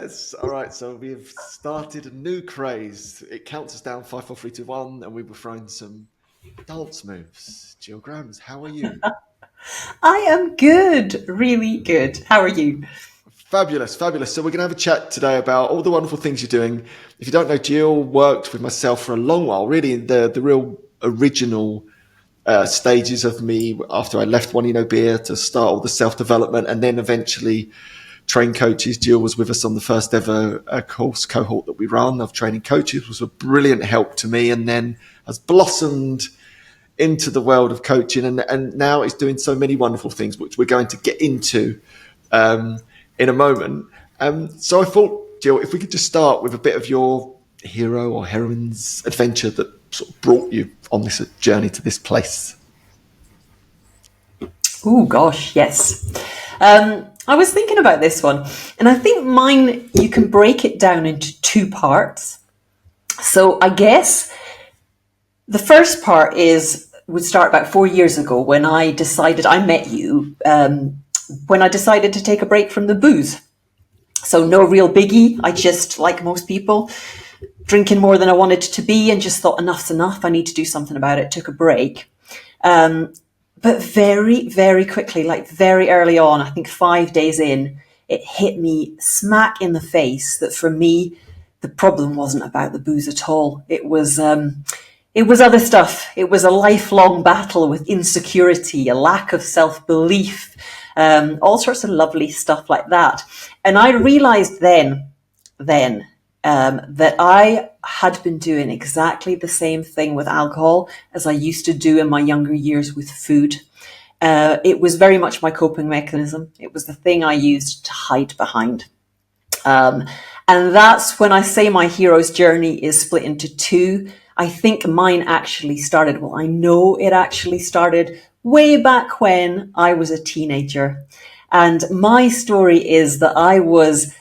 Yes. All right. So we've started a new craze. It counts us down 5, 4, 3, 2, 1, and we were throwing some dance moves. Jill Grams, how are you? I am good, really good. How are you? Fabulous, fabulous. So we're going to have a chat today about all the wonderful things you're doing. If you don't know, Jill worked with myself for a long while, really in the real original stages of me after I left One Beer to start all the self development and then eventually train coaches. Jill was with us on the first ever course cohort that we run of training coaches, was a brilliant help to me, and then has blossomed into the world of coaching and now is doing so many wonderful things, which we're going to get into um, in a moment. So I thought, Jill, if we could just start with a bit of your hero or heroine's adventure that sort of brought you on this journey to this place. Oh gosh, yes. I was thinking about this one, and I think mine, you can break it down into two parts. So I guess the first part would start about 4 years ago when I met you, when I decided to take a break from the booze. So no real biggie. I just, like most people, drinking more than I wanted to be and just thought enough's enough. I need to do something about it. Took a break. But very, very quickly, like very early on, I think 5 days in, it hit me smack in the face that for me, the problem wasn't about the booze at all. It was other stuff. It was a lifelong battle with insecurity, a lack of self-belief, all sorts of lovely stuff like that. And I realized then that I had been doing exactly the same thing with alcohol as I used to do in my younger years with food. It was very much my coping mechanism. It was the thing I used to hide behind. Um, and that's when I say my hero's journey is split into two. I think mine actually started, well, I know it actually started way back when I was a teenager. And my story is that I was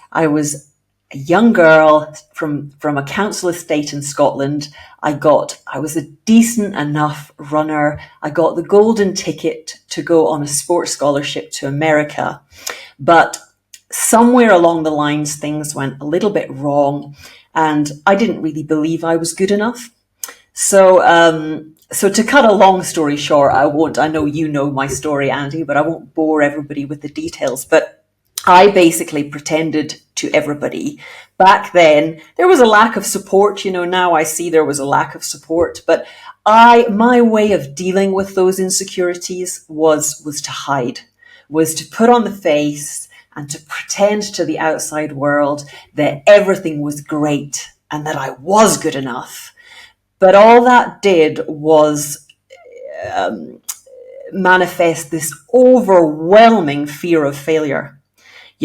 a young girl from a council estate in Scotland. I was a decent enough runner. I got the golden ticket to go on a sports scholarship to America. But somewhere along the lines, things went a little bit wrong, and I didn't really believe I was good enough. So to cut a long story short, I won't. I know you know my story, Andy, but I won't bore everybody with the details. But I basically pretended to everybody. Back then, there was a lack of support. Now I see there was a lack of support, but my way of dealing with those insecurities was to hide, was to put on the face and to pretend to the outside world that everything was great and that I was good enough. But all that did was manifest this overwhelming fear of failure.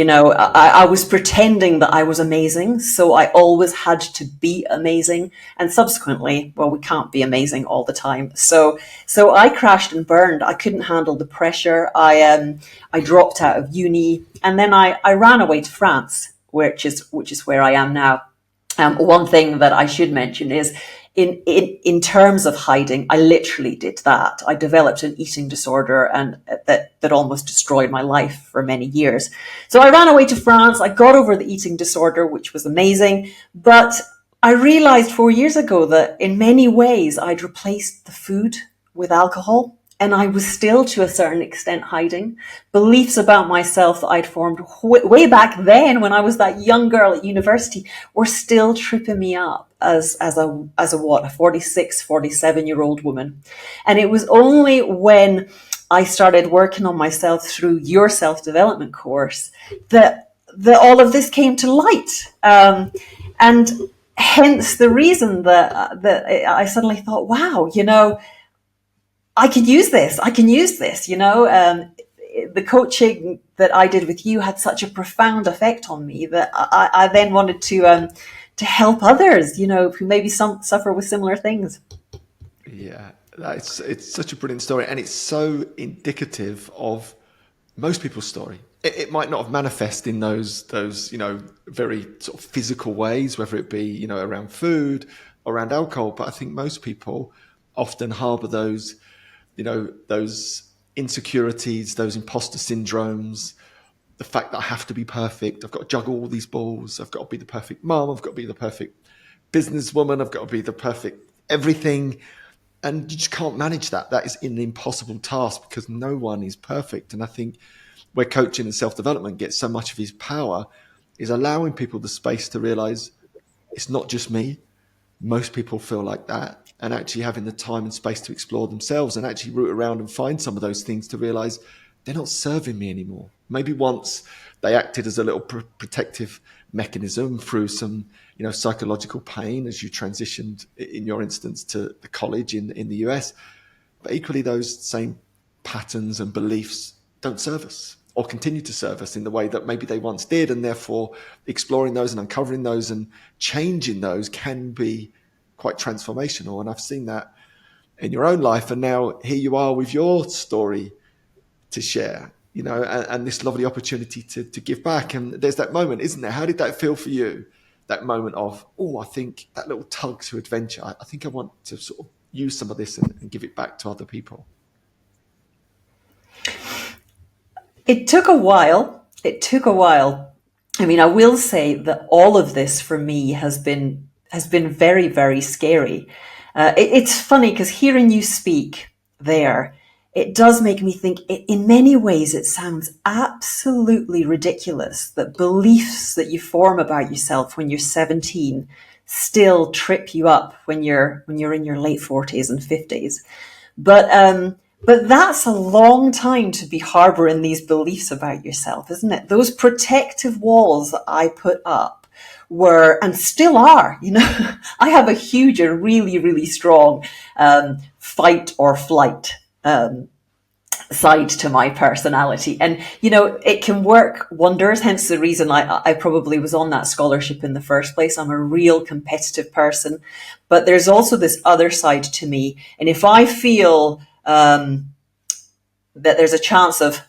I was pretending that I was amazing, so I always had to be amazing. And subsequently, well, we can't be amazing all the time. So I crashed and burned. I couldn't handle the pressure. I dropped out of uni, and then I ran away to France, which is where I am now. One thing that I should mention is in terms of hiding, I literally did that. I developed an eating disorder and that almost destroyed my life for many years. So I ran away to France. I got over the eating disorder, which was amazing. But I realized 4 years ago that in many ways I'd replaced the food with alcohol. And I was still, to a certain extent, hiding beliefs about myself that I'd formed way back then when I was that young girl at university were still tripping me up as a 46, 47-year-old woman. And it was only when I started working on myself through your self-development course that all of this came to light. And hence the reason that I suddenly thought, wow, I can use this. I can use this. The coaching that I did with you had such a profound effect on me that I then wanted to help others, who maybe suffer with similar things. Yeah, it's such a brilliant story, and it's so indicative of most people's story. It might not have manifest in those very sort of physical ways, whether it be around food or around alcohol, but I think most people often harbour those insecurities, those imposter syndromes, the fact that I have to be perfect. I've got to juggle all these balls. I've got to be the perfect mom. I've got to be the perfect businesswoman. I've got to be the perfect everything. And you just can't manage that. That is an impossible task because no one is perfect. And I think where coaching and self-development gets so much of his power is allowing people the space to realize it's not just me. Most people feel like that, and actually having the time and space to explore themselves and actually root around and find some of those things to realize they're not serving me anymore. Maybe once they acted as a little protective mechanism through some, psychological pain as you transitioned, in your instance, to the college in the US. But equally, those same patterns and beliefs don't serve us or continue to serve us in the way that maybe they once did. And therefore, exploring those and uncovering those and changing those can be quite transformational. And I've seen that in your own life. And now here you are with your story to share, and this lovely opportunity to give back. And there's that moment, isn't there? How did that feel for you? That moment of, I think that little tug to adventure. I think I want to sort of use some of this and give it back to other people. It took a while. I mean, I will say that all of this for me has been very, very scary. It's funny because hearing you speak there, it does make me think, in many ways, it sounds absolutely ridiculous that beliefs that you form about yourself when you're 17 still trip you up when you're in your late 40s and 50s. But that's a long time to be harboring these beliefs about yourself, isn't it? Those protective walls that I put up were, and still are, I have a huge and really, really strong fight or flight side to my personality. And, it can work wonders, hence the reason I probably was on that scholarship in the first place. I'm a real competitive person, but there's also this other side to me. And if I feel that there's a chance of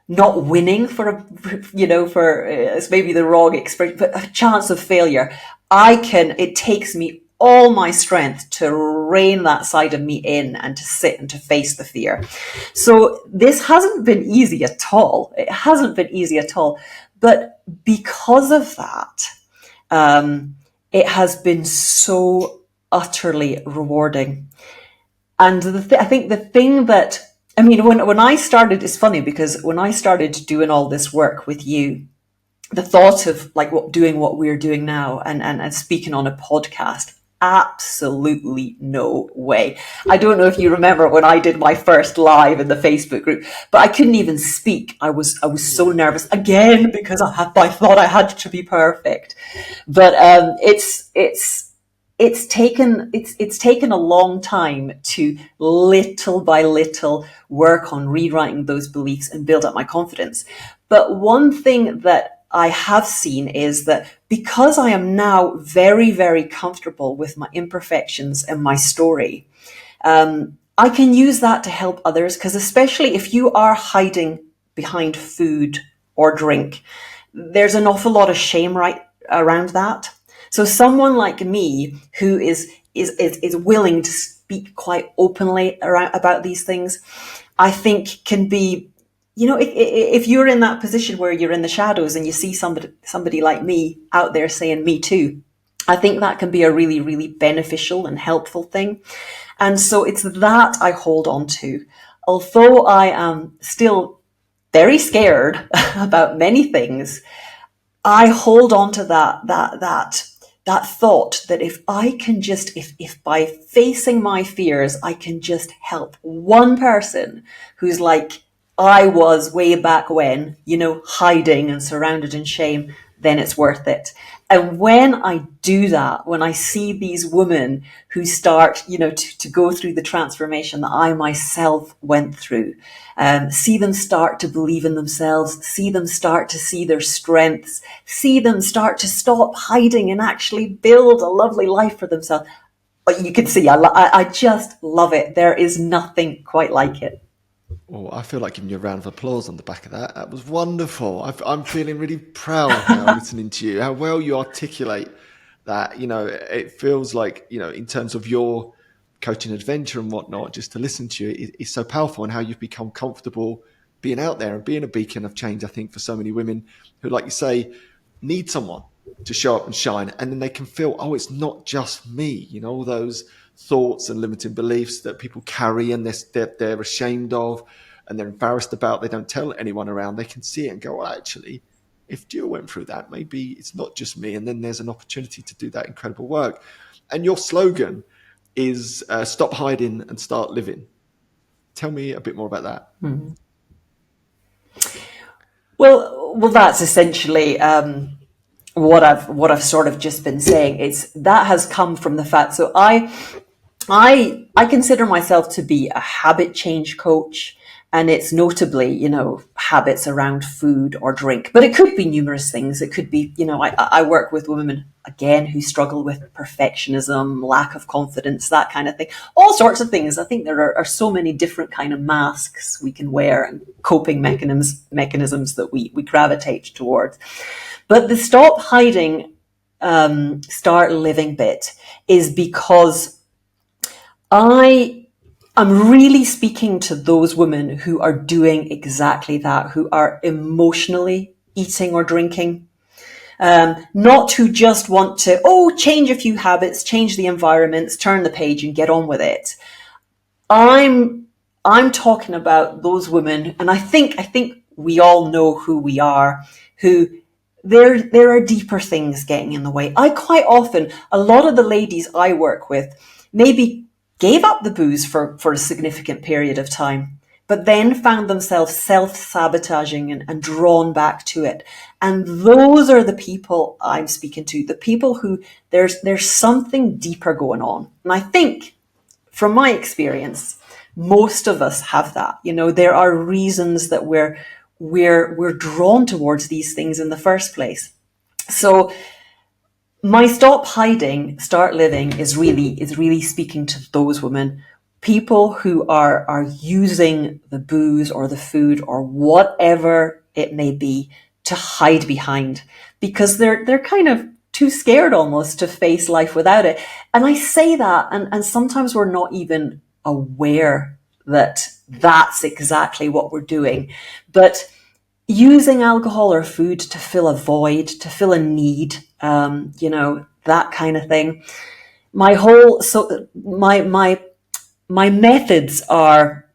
not winning it's maybe the wrong expression, but a chance of failure, it takes me all my strength to rein that side of me in and to sit and to face the fear. So this hasn't been easy at all. It hasn't been easy at all. But because of that, it has been so utterly rewarding. And I think the thing that, when I started, it's funny because when I started doing all this work with you, the thought of doing what we're doing now and speaking on a podcast, absolutely no way. I don't know if you remember when I did my first live in the Facebook group, but I couldn't even speak. I was so nervous again because I thought I had to be perfect. But it's taken a long time to little by little work on rewriting those beliefs and build up my confidence. But one thing that I have seen is that because I am now very, very comfortable with my imperfections and my story, I can use that to help others, because especially if you are hiding behind food or drink, there's an awful lot of shame right around that. So someone like me who is willing to speak quite openly about these things, I think can be, if you're in that position where you're in the shadows and you see somebody like me out there saying me too, I think that can be a really, really beneficial and helpful thing. And so it's that I hold on to. Although I am still very scared about many things, I hold on to that thought that if I can just, if by facing my fears, I can just help one person who's like I was way back when, hiding and surrounded in shame, then it's worth it. And when I do that, when I see these women who start, to go through the transformation that I myself went through, see them start to believe in themselves, see them start to see their strengths, see them start to stop hiding and actually build a lovely life for themselves. You can see, I just love it. There is nothing quite like it. Oh, I feel like giving you a round of applause on the back of that. That was wonderful. I'm feeling really proud now listening to you, how well you articulate that. It feels like, in terms of your coaching adventure and whatnot, just to listen to you is so powerful, and how you've become comfortable being out there and being a beacon of change, I think, for so many women who, like you say, need someone to show up and shine. And then they can feel, oh, it's not just me, all those thoughts and limiting beliefs that people carry and they're ashamed of and they're embarrassed about, they don't tell anyone around. They can see it and go, well, actually, if Jill went through that, maybe it's not just me. And then there's an opportunity to do that incredible work. And your slogan is stop hiding and start living. Tell me a bit more about that. Well, that's essentially what I've sort of just been saying. It's that has come from the fact. So I consider myself to be a habit change coach, and it's notably, habits around food or drink, but it could be numerous things. It could be, I work with women again who struggle with perfectionism, lack of confidence, that kind of thing, all sorts of things. I think there are so many different kind of masks we can wear and coping mechanisms that we gravitate towards. But the stop hiding, start living bit is because I'm really speaking to those women who are doing exactly that, who are emotionally eating or drinking. Not who just want to, change a few habits, change the environments, turn the page and get on with it. I'm talking about those women, and I think we all know who we are, who there are deeper things getting in the way. A lot of the ladies I work with maybe gave up the booze for a significant period of time, but then found themselves self-sabotaging and drawn back to it. And those are the people I'm speaking to, the people who there's something deeper going on. And I think, from my experience, most of us have that. There are reasons that we're drawn towards these things in the first place. So my stop hiding, start living is really speaking to those women, people who are using the booze or the food or whatever it may be to hide behind, because they're kind of too scared almost to face life without it. And I say that, and sometimes we're not even aware that that's exactly what we're doing. But using alcohol or food to fill a void, to fill a need, that kind of thing. My methods are,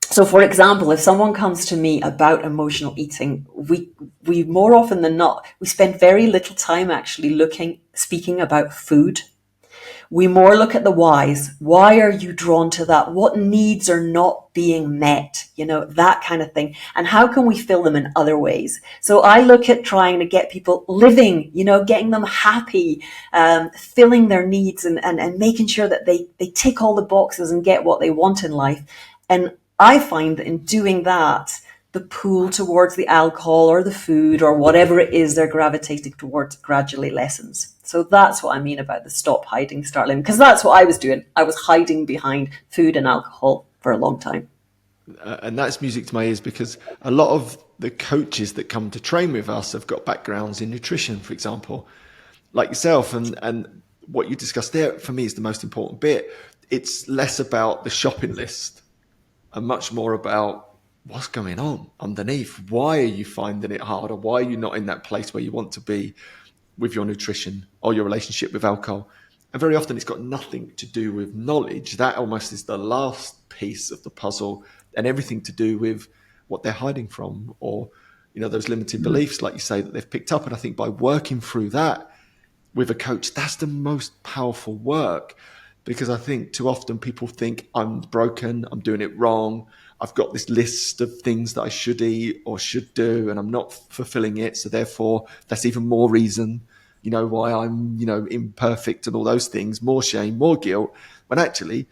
so for example, if someone comes to me about emotional eating, we more often than not, we spend very little time actually speaking about food. We more look at the whys. Why are you drawn to that? What needs are not being met? That kind of thing. And how can we fill them in other ways? So I look at trying to get people living, getting them happy, filling their needs and making sure that they tick all the boxes and get what they want in life. And I find that in doing that, the pull towards the alcohol or the food or whatever it is they're gravitating towards gradually lessens. So that's what I mean about the stop hiding, start living, because that's what I was doing. I was hiding behind food and alcohol for a long time. And that's music to my ears, because a lot of the coaches that come to train with us have got backgrounds in nutrition, for example, like yourself. And what you discussed there, for me, is the most important bit. It's less about the shopping list and much more about what's going on underneath. Why are you finding it hard, or why are you not in that place where you want to be with your nutrition or your relationship with alcohol? And very often it's got nothing to do with knowledge. That almost is the last piece of the puzzle, and everything to do with what they're hiding from, or those limiting beliefs, like you say, that they've picked up. And I think by working through that with a coach, that's the most powerful work, because I think too often people think, I'm broken, I'm doing it wrong, I've got this list of things that I should eat or should do, and I'm not fulfilling it. So therefore, that's even more reason, why I'm, imperfect and all those things, more shame, more guilt. When actually,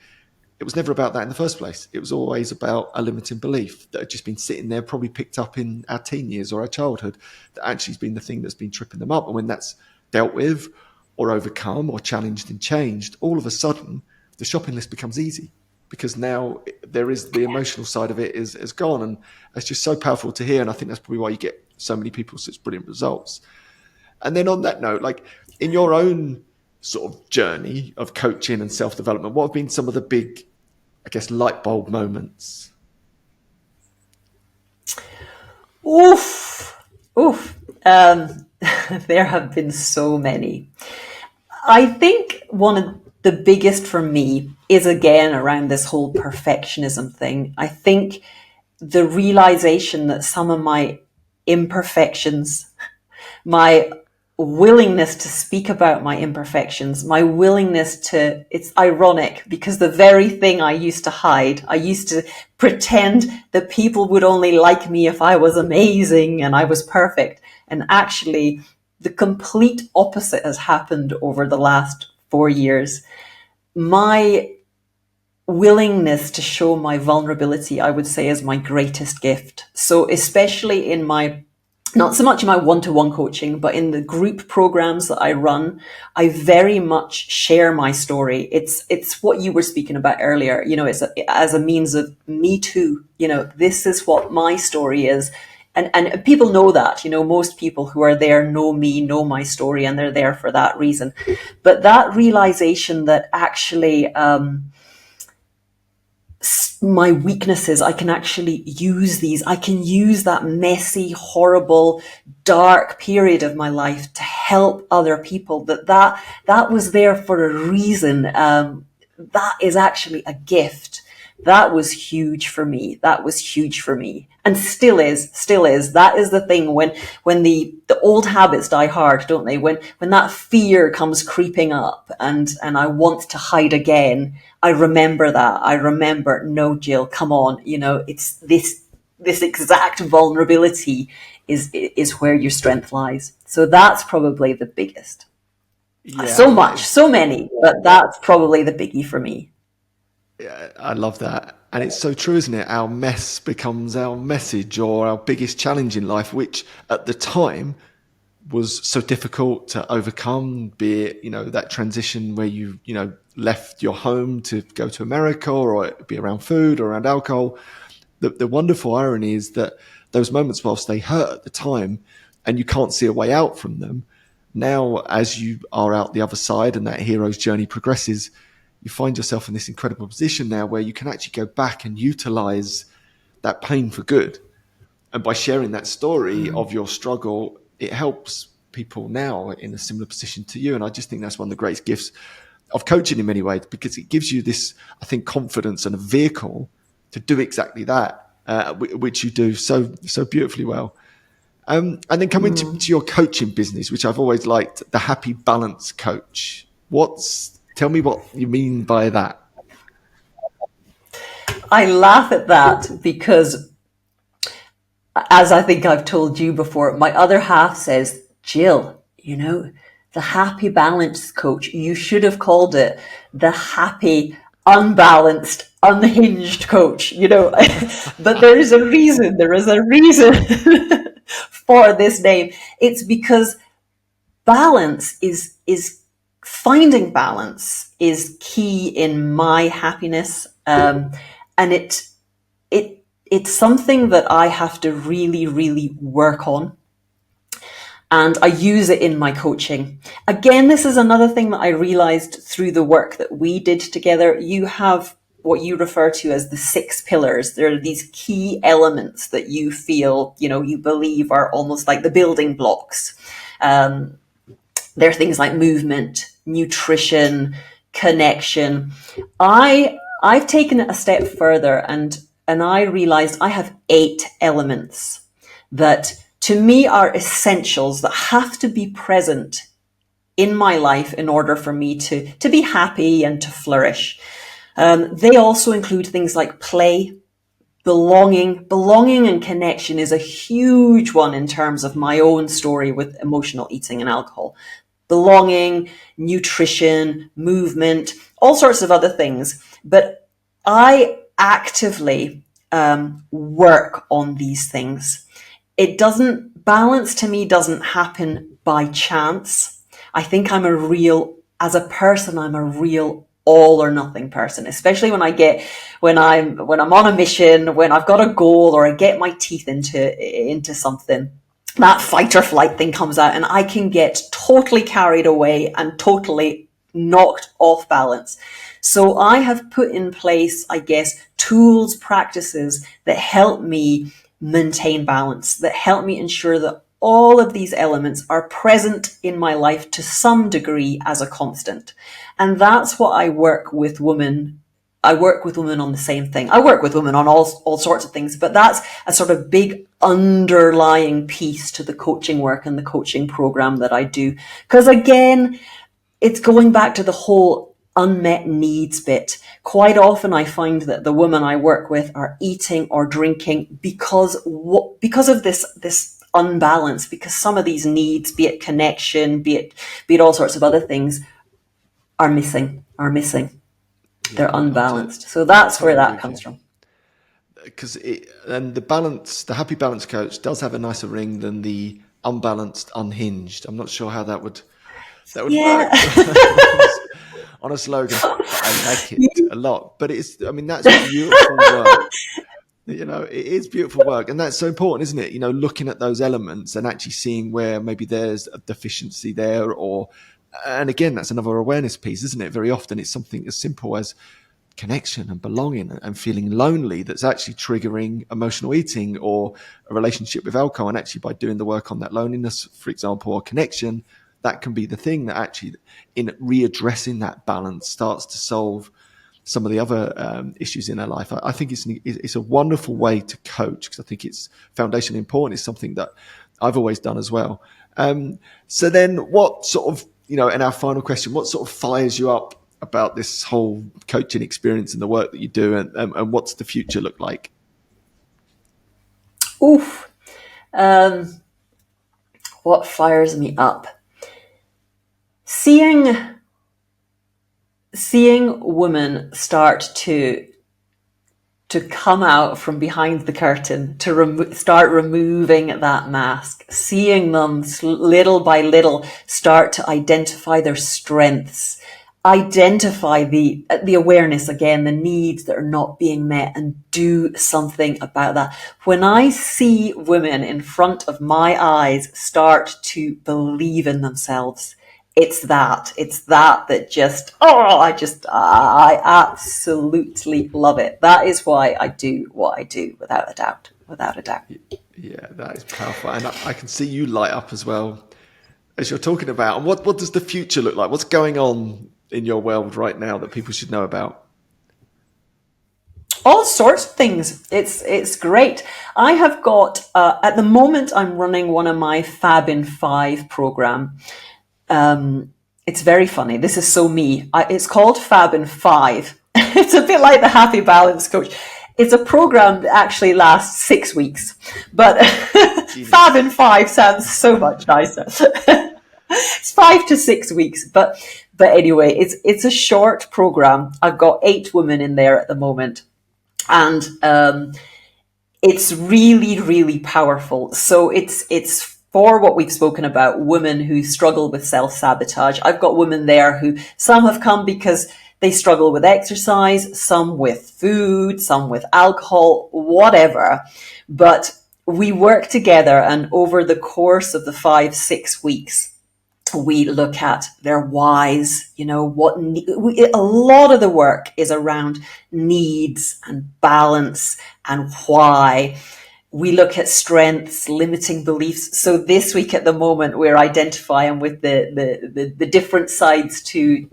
it was never about that in the first place. It was always about a limiting belief that had just been sitting there, probably picked up in our teen years or our childhood, that actually has been the thing that's been tripping them up. And when that's dealt with or overcome or challenged and changed, all of a sudden, the shopping list becomes easy, because now there is the emotional side of it is gone. And it's just so powerful to hear. And I think that's probably why you get so many people such brilliant results. And then on that note, like in your own sort of journey of coaching and self-development, what have been some of the big, I guess, light bulb moments? Oof, oof. There have been so many. I think one of the biggest for me is again around this whole perfectionism thing. I think the realization that some of my imperfections, my willingness to speak about my imperfections, my willingness to, it's ironic because the very thing I used to hide, I used to pretend that people would only like me if I was amazing and I was perfect. And actually, the complete opposite has happened over the last 4 years. My willingness to show my vulnerability, I would say, is my greatest gift. So, especially in my, not so much in my one-to-one coaching, but in the group programs that I run, I very much share my story. It's what you were speaking about earlier. It's as a means of me too. This is what my story is. And people know that, most people who are there know me, know my story, and they're there for that reason. But that realization that actually, my weaknesses, I can actually use these. I can use that messy, horrible, dark period of my life to help other people. That was there for a reason. That is actually a gift. That was huge for me. That was huge for me. And still is, still is. That is the thing when the old habits die hard, don't they? When that fear comes creeping up and I want to hide again, I remember that. I remember, no, Jill, come on. It's this exact vulnerability is where your strength lies. So that's probably the biggest. Yeah, So much, so many, but that's probably the biggie for me. I love that. And it's so true, isn't it? Our mess becomes our message or our biggest challenge in life, which at the time was so difficult to overcome, be it, that transition where you left your home to go to America, or it be around food or around alcohol. The wonderful irony is that those moments, whilst they hurt at the time and you can't see a way out from them, now as you are out the other side and that hero's journey progresses, you find yourself in this incredible position now where you can actually go back and utilize that pain for good. And by sharing that story of your struggle, it helps people now in a similar position to you. And I just think that's one of the greatest gifts of coaching in many ways, because it gives you this, I think, confidence and a vehicle to do exactly that, which you do so beautifully well. And then coming to your coaching business, which I've always liked, the happy balance coach. Tell me what you mean by that. I laugh at that because, as I think I've told you before, my other half says, Jill, the happy balance coach, you should have called it the happy, unbalanced, unhinged coach, but there is a reason for this name. It's because balance is finding balance is key in my happiness. And it's something that I have to really, really work on. And I use it in my coaching. Again, this is another thing that I realized through the work that we did together. You have what you refer to as the 6 pillars. There are these key elements that you feel, you believe are almost like the building blocks. There are things like movement, nutrition, connection. I've taken it a step further and I realized I have 8 elements that to me are essentials that have to be present in my life in order for me to be happy and to flourish. They also include things like play, belonging. Belonging and connection is a huge one in terms of my own story with emotional eating and alcohol. Belonging, nutrition, movement, all sorts of other things. But I actively work on these things. Balance to me doesn't happen by chance. I think as a person, I'm a real all or nothing person, especially when I'm on a mission, when I've got a goal or I get my teeth into something. That fight or flight thing comes out and I can get totally carried away and totally knocked off balance. So I have put in place, I guess, tools, practices that help me maintain balance, that help me ensure that all of these elements are present in my life to some degree as a constant. And that's what I work with women. I work with women on the same thing. I work with women on all sorts of things, but that's a sort of big underlying piece to the coaching work and the coaching program that I do. Because again, it's going back to the whole unmet needs bit. Quite often I find that the women I work with are eating or drinking because of this unbalance, because some of these needs, be it connection, be it all sorts of other things, are missing. They're unbalanced. So that's where that comes from. Because and the happy balance coach does have a nicer ring than the unbalanced unhinged. I'm not sure how that would work on a slogan. I like it a lot, but that's beautiful work. It is beautiful work, and that's so important, isn't it? Looking at those elements and actually seeing where maybe there's a deficiency there, and again, that's another awareness piece, isn't it? Very often it's something as simple as connection and belonging and feeling lonely that's actually triggering emotional eating or a relationship with alcohol. And actually by doing the work on that loneliness, for example, or connection, that can be the thing that actually in readdressing that balance starts to solve some of the other issues in our life. I think it's a wonderful way to coach, because I think it's foundationally important. It's something that I've always done as well. So then what sort of, in our final question, what sort of fires you up about this whole coaching experience and the work that you do, and what's the future look like? Oof. What fires me up? Seeing women start to come out from behind the curtain, to start removing that mask, seeing them little by little start to identify their strengths, identify the awareness, again, the needs that are not being met, and do something about that. When I see women in front of my eyes start to believe in themselves, it's that just, I absolutely love it. That is why I do what I do, without a doubt. Yeah, that is powerful. And I can see you light up as well as you're talking about. And what does the future look like? What's going on in your world right now that people should know about? All sorts of things. It's great. I have got, at the moment, I'm running one of my Fab in 5 program. It's very funny. This is so me. It's called Fab in 5. It's a bit like the Happy Balance Coach. It's a program that actually lasts 6 weeks, but Fab in 5 sounds so much nicer. It's 5 to 6 weeks, but anyway, it's a short program. I've got 8 women in there at the moment, and it's really, really powerful. So it's for what we've spoken about, women who struggle with self-sabotage. I've got women there who, some have come because they struggle with exercise, some with food, some with alcohol, whatever. But we work together, and over the course of the 5-6 weeks, we look at their whys, a lot of the work is around needs and balance and why. We look at strengths, limiting beliefs. So this week at the moment, we're identifying with the different sides to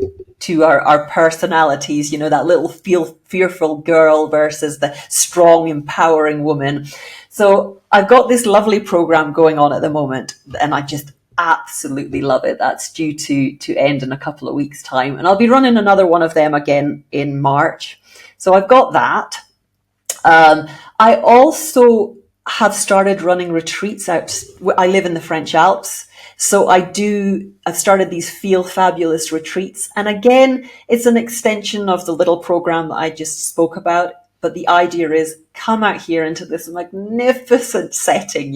our personalities, that little fearful girl versus the strong, empowering woman. So I've got this lovely program going on at the moment, and I just absolutely love it. That's due to end in a couple of weeks' time. And I'll be running another one of them again in March. So I've got that. I also have started running retreats out. I live in the French Alps. So I've started these Feel Fabulous retreats. And again, it's an extension of the little program that I just spoke about. But the idea is, come out here into this magnificent setting,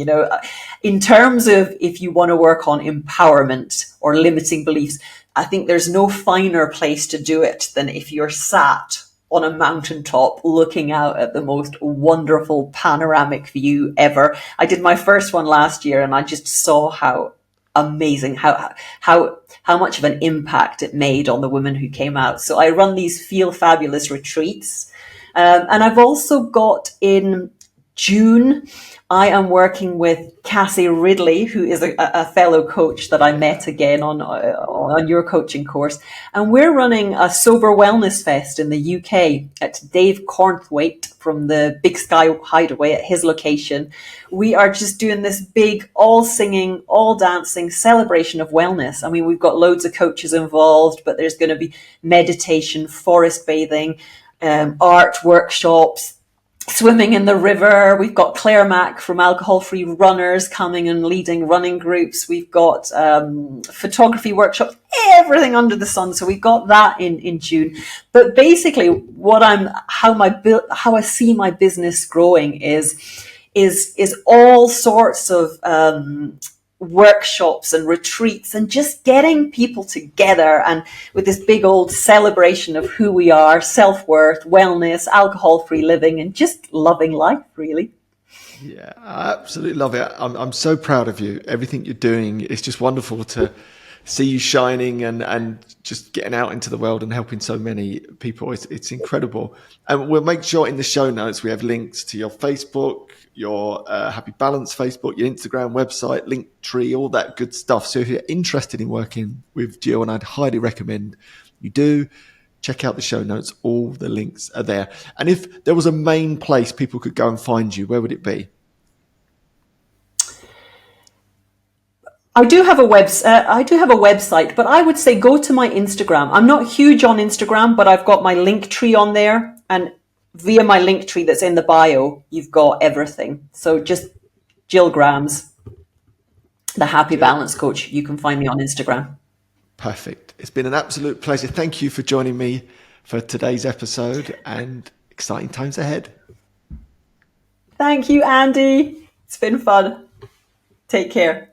in terms of if you want to work on empowerment or limiting beliefs. I think there's no finer place to do it than if you're sat on a mountaintop looking out at the most wonderful panoramic view ever. I did my first one last year, and I just saw how amazing, how much of an impact it made on the women who came out. So I run these Feel Fabulous retreats. And I've also got in June, I am working with Cassie Ridley, who is a fellow coach that I met again on your coaching course. And we're running a Sober Wellness Fest in the UK at Dave Cornthwaite from the Big Sky Hideaway at his location. We are just doing this big, all singing, all dancing celebration of wellness. I mean, we've got loads of coaches involved, but there's going to be meditation, forest bathing, art workshops, swimming in the river. We've got Claire Mack from Alcohol Free Runners coming and leading running groups. We've got photography workshops, everything under the sun. So we've got that in June. But basically, how I see my business growing is all sorts of workshops and retreats, and just getting people together and with this big old celebration of who we are, self-worth, wellness, alcohol-free living, and just loving life, really. Yeah, I absolutely love it. I'm so proud of you. Everything you're doing, it's just wonderful to see you shining and just getting out into the world and helping so many people. It's incredible. And we'll make sure in the show notes we have links to your Facebook, your Happy Balance Facebook, your Instagram website, Linktree, all that good stuff. So if you're interested in working with Jill, and I'd highly recommend you do, check out the show notes. All the links are there. And if there was a main place people could go and find you, where would it be? I do have a website, but I would say go to my Instagram. I'm not huge on Instagram, but I've got my Linktree on there, and via my Linktree that's in the bio, you've got everything. So just Jill Grams, the Happy Balance Coach. You can find me on Instagram. Perfect. It's been an absolute pleasure. Thank you for joining me for today's episode, and exciting times ahead. Thank you, Andy. It's been fun. Take care.